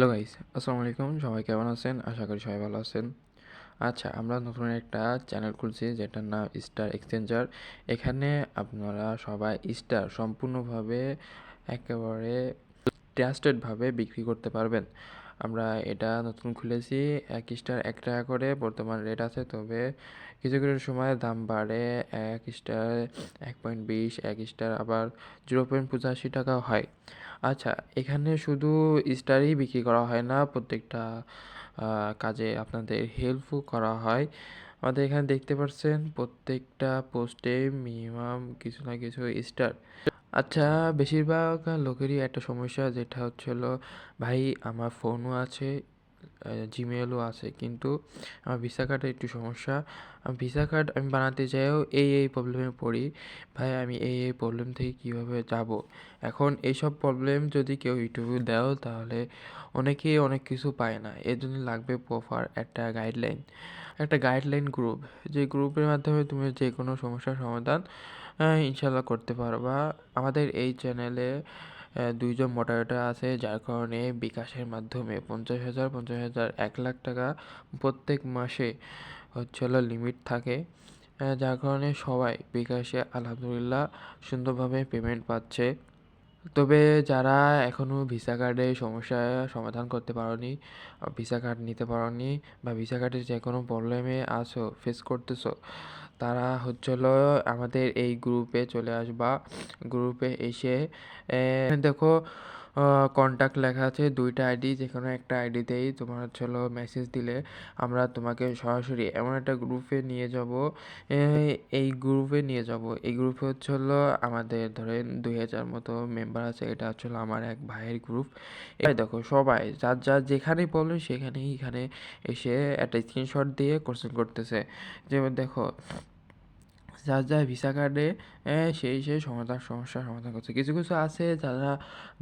Hello guys, আসসালামু আলাইকুম। সবাই কেমন আছেন? আশা করি সবাই ভালো আছেন। আচ্ছা, আমরা নতুন একটা চ্যানেল খুলছি যেটার নাম স্টার এক্সচেঞ্জার। এখানে আপনারা সবাই স্টার সম্পূর্ণভাবে একেবারে ট্রাস্টেডভাবে বিক্রি করতে পারবেন। আমরা এটা নতুন খুলেছি। ১ স্টার ৳১ করে বর্তমান রেট আছে। তবে কিছু, কিছু সময় দাম বাড়ে। ১ স্টার ১.২০, ১ স্টার আবার ৳0.৮৫ হয়। আচ্ছা, এখানে শুধু স্টারই বিক্রি করা হয় না, প্রত্যেকটা কাজে আপনাদের হেল্পও করা হয়। আমাদের এখানে দেখতে পাচ্ছেন প্রত্যেকটা পোস্টে মিনিমাম কিছু না কিছু স্টার। আচ্ছা, বেশিরভাগ লোকেরই একটা সমস্যা যেটা হচ্ছে হলো, ভাই আমার ফোনও আছে, জিমেইলও আছে, কিন্তু আমার ভিসা কার্ডে একটু সমস্যা। ভিসা কার্ড আমি বানাতে চাইও এই প্রবলেমে পড়ি। ভাই আমি এই প্রবলেম থেকে কীভাবে যাব? এখন এইসব প্রবলেম যদি কেউ ইউটিউবে দাও তাহলে অনেকেই অনেক কিছু পায় না। এর জন্য লাগবে প্রপার একটা গাইডলাইন। একটা গাইডলাইন গ্রুপ, যে গ্রুপের মাধ্যমে তুমি যে কোনো সমস্যার সমাধান ইনশাল্লাহ করতে পারবা। আমাদের এই চ্যানেলে ২ জন মডারেটর আছে, যার কারণে বিকাশের মাধ্যমে ৫০,০০০, ৫০,০০০, ৳১,০০,০০০ প্রত্যেক মাসে হচ্ছে হলো লিমিট থাকে। যার কারণে সবাই বিকাশে আলহামদুলিল্লাহ সুন্দরভাবে পেমেন্ট পাচ্ছে। তবে যারা এখনও ভিসা কার্ডের সমস্যার সমাধান করতে পারোনি, ভিসা কার্ড নিতে পারোনি বা ভিসা কার্ডের যে কোনো প্রবলেমে আছো, ফেস করতেছো, তারা হচ্ছে হলো আমাদের এই গ্রুপে চলে আসবা। গ্রুপে এসে দেখো কন্ট্যাক্ট লেখা আছে ২টা আইডি, যেকোনো একটা আইডিতেই তোমার হচ্ছে হলো মেসেজ দিলে আমরা তোমাকে সরাসরি এমন একটা গ্রুপে নিয়ে যাব। এই গ্রুপে নিয়ে যাব। এই গ্রুপে হচ্ছে হলো আমাদের ধরেন ২,০০০ মতো মেম্বার আছে। এটা হচ্ছে হলো আমার এক ভাইয়ের গ্রুপ। এখানে দেখো সবাই যার যেখানেই প্রবলেম সেখানেই এখানে এসে একটা স্ক্রিনশট দিয়ে কোশ্চেন করতেছে। যেমন দেখো, যার ভিসা কার্ডে সেই সমস্যার সমাধান করছে। কিছু, কিছু আছে যারা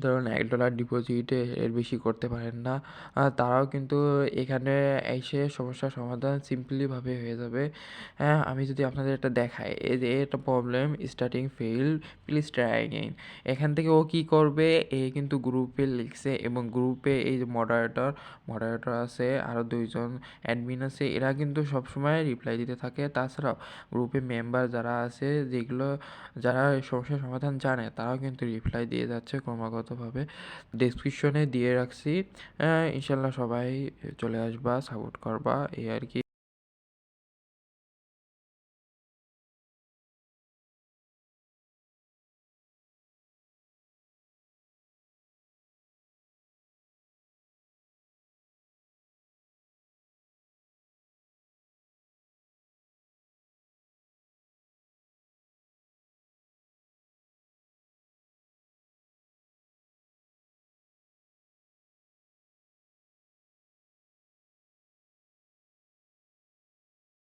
ধরুন $১ ডিপোজিটে এর বেশি করতে পারেন না। তারাও কিন্তু এখানে এসে সমস্যার সমাধান সিম্পলিভাবে হয়ে যাবে। আমি যদি আপনাদের এটা দেখাই, এই যে এটা problem starting failed, please try again. এখান থেকে ও কি করবে, এ কিন্তু গ্রুপে লিখছে এবং গ্রুপে এই যে মডারেটর আছে, আরও ২ জন অ্যাডমিন আছে, এরা কিন্তু সবসময় রিপ্লাই দিতে থাকে। তাছাড়াও গ্রুপে মেম্বার যারা আছে, যারা এই সমস্যার সমাধান জানে, তারাও কিন্তু রিপ্লাই দিয়ে যাচ্ছে ক্রমাগতভাবে। ডেসক্রিপশনে দিয়ে রাখছি। ইনশাল্লাহ সবাই চলে আসবা, সাপোর্ট করবা, এই আর কি।